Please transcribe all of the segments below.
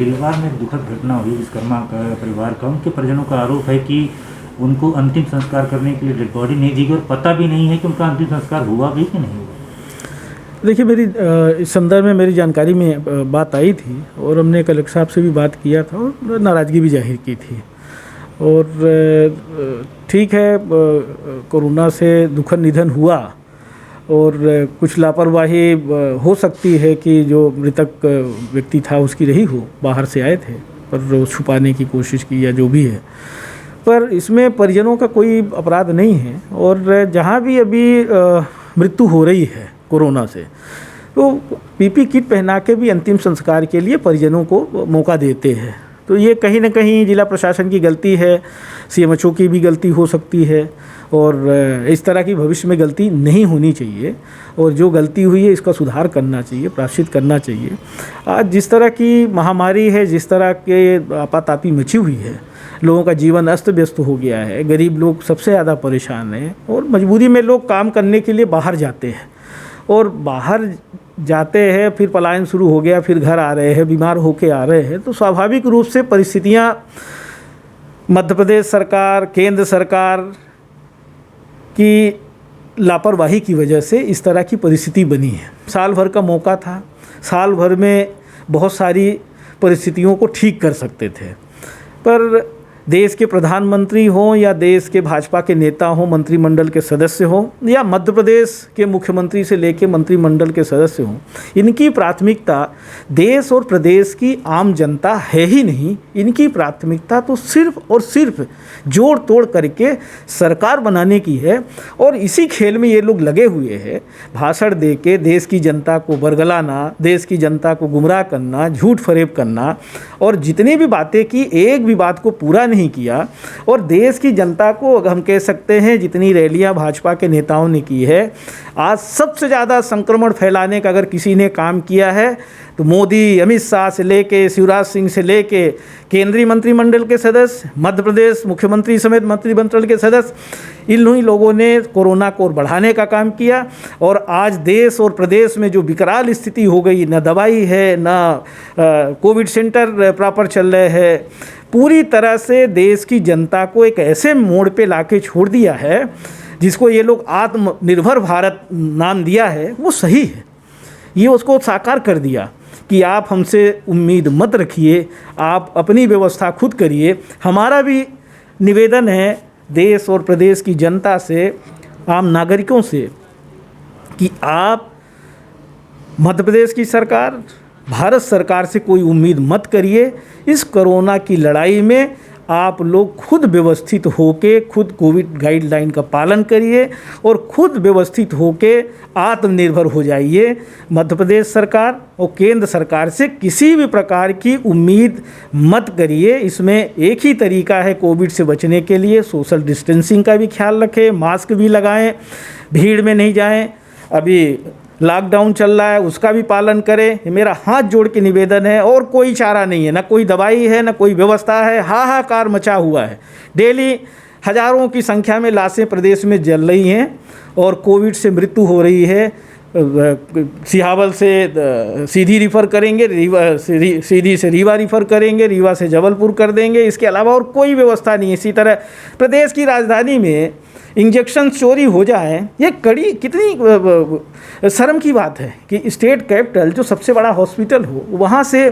भीलवाड़ा में एक दुखद घटना हुई विश्वकर्मा का परिवार का, उनके परिजनों का आरोप है कि उनको अंतिम संस्कार करने के लिए डेड बॉडी नहीं दी गई और पता भी नहीं है कि उनका अंतिम संस्कार हुआ भी कि नहीं हुआ। देखिए, मेरी इस संदर्भ में मेरी जानकारी में बात आई थी और हमने कलेक्टर साहब से भी बात किया था और नाराज़गी भी जाहिर की थी। और ठीक है, कोरोना से दुखद निधन हुआ और कुछ लापरवाही हो सकती है कि जो मृतक व्यक्ति था उसकी रही हो, बाहर से आए थे पर छुपाने की कोशिश की या जो भी है, पर इसमें परिजनों का कोई अपराध नहीं है। और जहाँ भी अभी मृत्यु हो रही है कोरोना से, तो पीपी किट पहना के भी अंतिम संस्कार के लिए परिजनों को मौका देते हैं। तो ये कहीं ना कहीं जिला प्रशासन की गलती है, सीएमएचओ की भी गलती हो सकती है और इस तरह की भविष्य में गलती नहीं होनी चाहिए। और जो गलती हुई है इसका सुधार करना चाहिए, प्रायश्चित करना चाहिए। आज जिस तरह की महामारी है, जिस तरह के आपातापी मची हुई है, लोगों का जीवन अस्त व्यस्त हो गया है, गरीब लोग सबसे ज़्यादा परेशान हैं और मजबूरी में लोग काम करने के लिए बाहर जाते हैं और बाहर जाते हैं, फिर पलायन शुरू हो गया, फिर घर आ रहे हैं, बीमार होके आ रहे हैं। तो स्वाभाविक रूप से परिस्थितियां मध्य प्रदेश सरकार, केंद्र सरकार की लापरवाही की वजह से इस तरह की परिस्थिति बनी है। साल भर का मौका था, साल भर में बहुत सारी परिस्थितियों को ठीक कर सकते थे, पर देश के प्रधानमंत्री हों या देश के भाजपा के नेता हों, मंत्रिमंडल के सदस्य हों या मध्य प्रदेश के मुख्यमंत्री से लेकर मंत्रिमंडल के सदस्य हों, इनकी प्राथमिकता देश और प्रदेश की आम जनता है ही नहीं। इनकी प्राथमिकता तो सिर्फ और सिर्फ जोड़ तोड़ करके सरकार बनाने की है और इसी खेल में ये लोग लगे हुए हैं। भाषण दे के देश की जनता को बरगलाना, देश की जनता को गुमराह करना, झूठ फरेब करना और जितनी भी बातें की, एक भी बात को पूरा नहीं किया। और देश की जनता को हम कह सकते हैं जितनी रैलियां भाजपा के नेताओं ने की है, आज सबसे ज़्यादा संक्रमण फैलाने का अगर किसी ने काम किया है तो मोदी, अमित शाह से लेके, शिवराज सिंह से लेके केंद्रीय मंत्रिमंडल के सदस्य, मध्य प्रदेश मुख्यमंत्री समेत मंत्रिमंडल के सदस्य, इन ही लोगों ने कोरोना को बढ़ाने का काम किया। और आज देश और प्रदेश में जो विकराल स्थिति हो गई, न दवाई है, न कोविड सेंटर प्रॉपर चल रहे हैं, पूरी तरह से देश की जनता को एक ऐसे मोड़ पे लाके छोड़ दिया है जिसको ये लोग आत्मनिर्भर भारत नाम दिया है, वो सही है। ये उसको साकार कर दिया कि आप हमसे उम्मीद मत रखिए, आप अपनी व्यवस्था खुद करिए। हमारा भी निवेदन है देश और प्रदेश की जनता से, आम नागरिकों से, कि आप मध्य प्रदेश की सरकार, भारत सरकार से कोई उम्मीद मत करिए। इस कोरोना की लड़ाई में आप लोग खुद व्यवस्थित होके खुद कोविड गाइडलाइन का पालन करिए और खुद व्यवस्थित होके आत्मनिर्भर हो जाइए। मध्य प्रदेश सरकार और केंद्र सरकार से किसी भी प्रकार की उम्मीद मत करिए। इसमें एक ही तरीका है कोविड से बचने के लिए, सोशल डिस्टेंसिंग का भी ख्याल रखें, मास्क भी लगाएं, भीड़ में नहीं जाएं। अभी लॉकडाउन चल रहा है, उसका भी पालन करें। ये मेरा हाथ जोड़ के निवेदन है और कोई चारा नहीं है, ना कोई दवाई है, ना कोई व्यवस्था है। हाहाकार मचा हुआ है। डेली हज़ारों की संख्या में लाशें प्रदेश में जल रही हैं और कोविड से मृत्यु हो रही है। सिहावल से सीधी रिफ़र करेंगे, सीधी से रीवा रिफ़र करेंगे, रीवा से जबलपुर कर देंगे। इसके अलावा और कोई व्यवस्था नहीं है। इसी तरह प्रदेश की राजधानी में इंजेक्शन चोरी हो जाए, ये कड़ी कितनी शर्म की बात है कि स्टेट कैपिटल जो सबसे बड़ा हॉस्पिटल हो, वहाँ से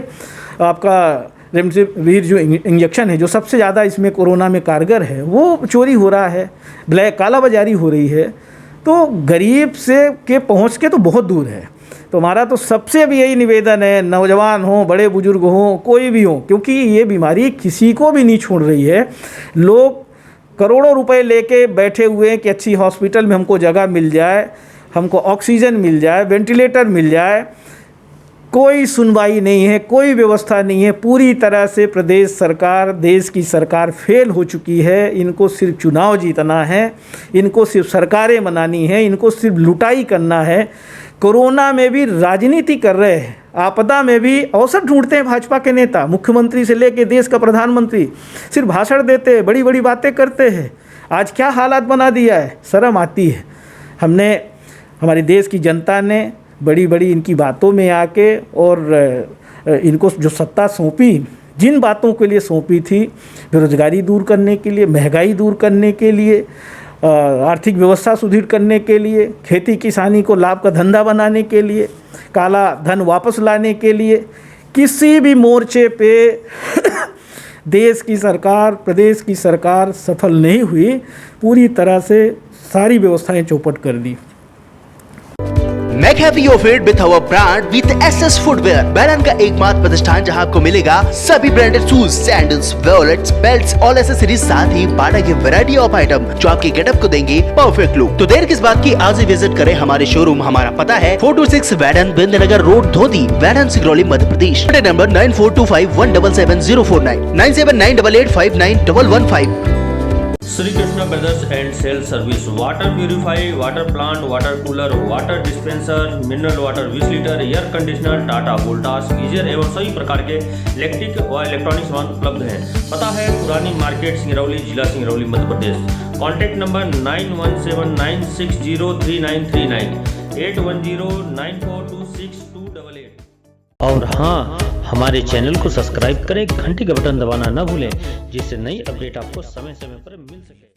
आपका रेमडेसिविर जो इंजेक्शन है, जो सबसे ज़्यादा इसमें कोरोना में कारगर है, वो चोरी हो रहा है, ब्लैक कालाबाजारी हो रही है। तो गरीब से के पहुँच के तो बहुत दूर है। तो हमारा तो सबसे भी यही निवेदन है, नौजवान हो, बड़े बुजुर्ग हो, कोई भी हो, क्योंकि ये बीमारी किसी को भी नहीं छोड़ रही है। लोग करोड़ों रुपए लेके बैठे हुए हैं कि अच्छी हॉस्पिटल में हमको जगह मिल जाए, हमको ऑक्सीजन मिल जाए, वेंटिलेटर मिल जाए। कोई सुनवाई नहीं है, कोई व्यवस्था नहीं है। पूरी तरह से प्रदेश सरकार, देश की सरकार फेल हो चुकी है। इनको सिर्फ चुनाव जीतना है, इनको सिर्फ सरकारें बनानी है, इनको सिर्फ लुटाई करना है। कोरोना में भी राजनीति कर रहे हैं, आपदा में भी अवसर ढूंढते हैं भाजपा के नेता। मुख्यमंत्री से लेकर देश का प्रधानमंत्री सिर्फ भाषण देते हैं, बड़ी बड़ी बातें करते हैं। आज क्या हालात बना दिया है, शर्म आती है। हमारे देश की जनता ने बड़ी बड़ी इनकी बातों में आके और इनको जो सत्ता सौंपी, जिन बातों के लिए सौंपी थी, बेरोजगारी दूर करने के लिए, महंगाई दूर करने के लिए, आर्थिक व्यवस्था सुदृढ़ करने के लिए, खेती किसानी को लाभ का धंधा बनाने के लिए, काला धन वापस लाने के लिए, किसी भी मोर्चे पे देश की सरकार, प्रदेश की सरकार सफल नहीं हुई। पूरी तरह से सारी व्यवस्थाएं चौपट कर दी। Make happy your feet with our brand with SS Footwear, बैरन का एकमात्र प्रतिष्ठान जहां आपको मिलेगा सभी branded shoes, sandals, wallets, belts और एक्सेसरीज, साथ ही बाटा की वैरायटी ऑफ आइटम जो आपके गेटअप को देंगे परफेक्ट लुक। तो देर किस बात की, आज ही विजिट करें हमारे शोरूम। हमारा पता है 426 वैडन, बिंदनगर रोड, धोती, Waidhan, Singrauli, Madhya Pradesh. Number 9425177049, 9798859115। Shri Krishna brothers and sale service, water purify, water plant, water cooler, water dispenser, mineral water 20 litre, air conditioner, Tata Voltas, geyser एवं सभी प्रकार के इलेक्ट्रिक व इलेक्ट्रॉनिक सामान उपलब्ध हैं। पता है पुरानी मार्केट, सिंगरौली, जिला सिंगरौली, मध्य प्रदेश। Contact number 9179603939, 8109426288। और हाँ, हमारे चैनल को सब्सक्राइब करें, घंटी का बटन दबाना न भूलें, जिससे नई अपडेट आपको समय समय पर मिल सके।